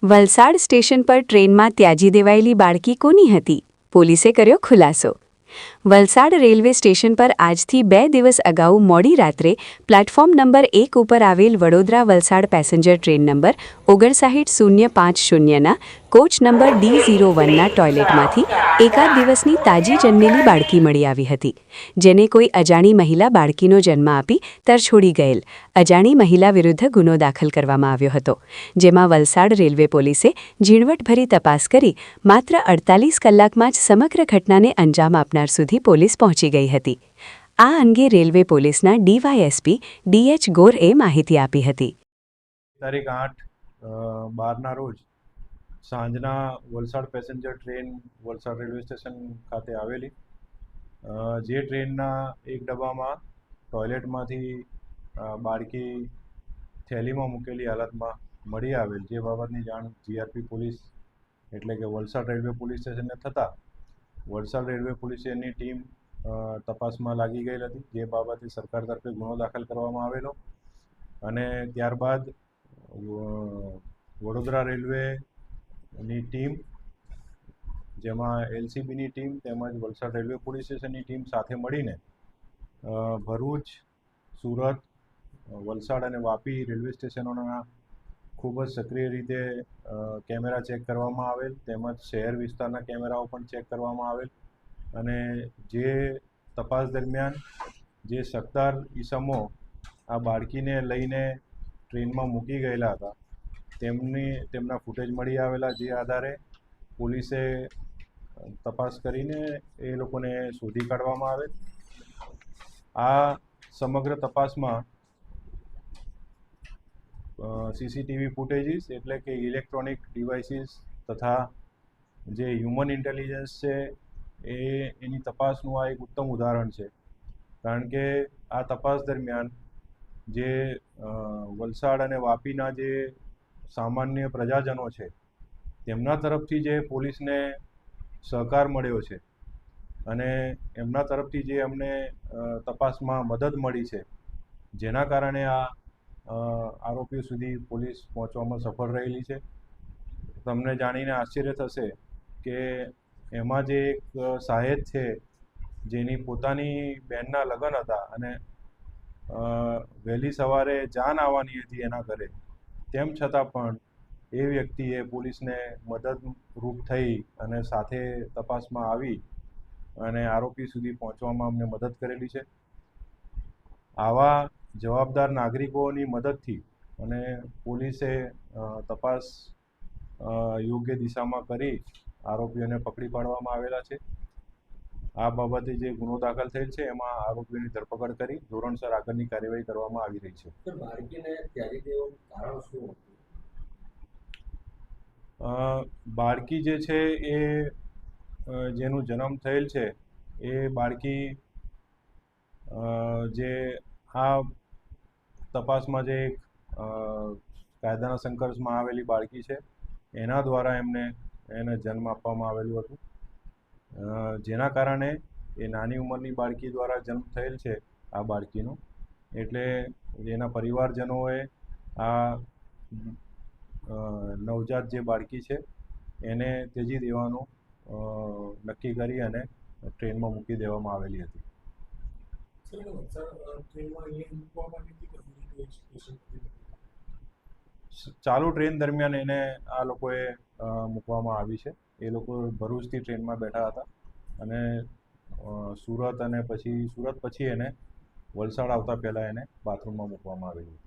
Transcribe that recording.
Valsad station પર ટ્રેનમાં ત્યાજી દેવાયેલી બાળકી કોની હતી? પોલીસે કર્યો ખુલાસો. વલસાડ રેલવે સ્ટેશન પર આજથી 2 દિવસ અગાઉ મોડી રાત્રે પ્લેટફોર્મ નંબર 1 ઉપર આવેલ Vadodara Valsad passenger train number 590550ના કોચ નંબર D01ના ટોયલેટમાંથી એકાદ દિવસની તાજી જન્મેલી બાળકી મળી આવી હતી, જેને કોઈ અજાણી મહિલા બાળકીનો જન્મ આપી તરછોડી ગયેલ. અજાણી મહિલા વિરુદ્ધ ગુનો દાખલ કરવામાં આવ્યો હતો, જેમાં વલસાડ રેલવે પોલીસે ઝીણવટભરી તપાસ કરી માત્ર 48 કલાકમાં જ સમગ્ર ઘટનાને અંજામ આપનાર સુધી પોલીસ પહોંચી ગઈ હતી. આ અંગે રેલવે પોલીસના DYSP DH ગોરએ માહિતી આપી હતી. તારીખ 8/12ના રોજ સાંજના Valsad passenger train Valsad railway station ખાતે આવેલી, જે ટ્રેનના એક ડબ્બામાં ટોયલેટમાંથી બાળકી થેલીમાં મૂકેલી હાલતમાં મળી આવેલ, જે બાબતની જાણ GRP પોલીસ એટલે કે વલસાડ રેલવે પોલીસ સ્ટેશનને થતાં વલસાડ રેલવે પોલીસની ટીમ તપાસમાં લાગી ગયેલ હતી, જે બાબતે સરકાર તરફે ગુનો દાખલ કરવામાં આવેલો અને ત્યારબાદ વડોદરા રેલવેની ટીમ, જેમાં LCBની ટીમ તેમજ વલસાડ રેલવે પોલીસ સ્ટેશનની ટીમ સાથે મળીને ભરૂચ, સુરત, વલસાડ અને વાપી રેલવે સ્ટેશનોના ખૂબ જ સક્રિય રીતે કેમેરા ચેક કરવામાં આવેલ, તેમજ શહેર વિસ્તારના કેમેરાઓ પણ ચેક કરવામાં આવેલ અને જે તપાસ દરમિયાન જે સત્તાર ઈસમો આ બાળકીને લઈને ટ્રેનમાં મૂકી ગયેલા હતા તેમના ફૂટેજ મળી આવેલા, જે આધારે પોલીસે તપાસ કરીને એ લોકોને શોધી કાઢવામાં આવેલ. આ સમગ્ર તપાસમાં CCTV ફૂટેજીસ એટલે કે ઇલેક્ટ્રોનિક ડિવાઇસીસ તથા જે હ્યુમન ઇન્ટેલિજન્સ છે એની તપાસનું આ એક ઉત્તમ ઉદાહરણ છે, કારણ કે આ તપાસ દરમિયાન જે વલસાડ અને વાપીના જે સામાન્ય પ્રજાજનો છે તેમના તરફથી જે પોલીસને સહકાર મળ્યો છે અને એમના તરફથી જે અમને તપાસમાં મદદ મળી છે, જેના કારણે આ આરોપીઓ સુધી પોલીસ પહોંચવામાં સફળ રહેલી છે. તમને જાણીને આશ્ચર્ય થશે કે એમાં જે એક સાહેબ છે જેની પોતાની બહેનના લગ્ન હતા અને વહેલી સવારે જાન આવવાની હતી એના ઘરે, તેમ છતાં પણ એ વ્યક્તિએ પોલીસને મદદરૂપ થઈ અને સાથે તપાસમાં આવી અને આરોપી સુધી પહોંચવામાં અમને મદદ કરેલી છે. આવા જવાબદાર નાગરિકોની મદદથી અને પોલીસે તપાસ યોગ્ય દિશામાં કરી આરોપીઓને પકડી પાડવામાં આવેલા છે. આ બાબતે જે ગુનો દાખલ થયેલ છે એમાં આરોપીઓની ધરપકડ કરી ધોરણસર આગળની કાર્યવાહી કરવામાં આવી રહી છે. બાળકી જે છે એ જેનું જન્મ થયેલ છે એ બાળકી જે આ તપાસમાં જે કાયદાના સંઘર્ષમાં આવેલી બાળકી છે એના દ્વારા એને જન્મ આપવામાં આવેલું હતું, જેના કારણે એ નાની ઉંમરની બાળકી દ્વારા જન્મ થયેલ છે આ બાળકીનો, એટલે એના પરિવારજનોએ આ નવજાત જે બાળકી છે એને ત્યજી દેવાનું નક્કી કરી અને ટ્રેનમાં મૂકી દેવામાં આવેલી હતી. ચાલુ ટ્રેન દરમિયાન એને આ લોકોએ મૂકવામાં આવી છે. એ લોકો ભરૂચથી ટ્રેનમાં બેઠા હતા અને સુરત પછી એને વલસાડ આવતા પહેલાં એને બાથરૂમમાં મૂકવામાં આવેલું.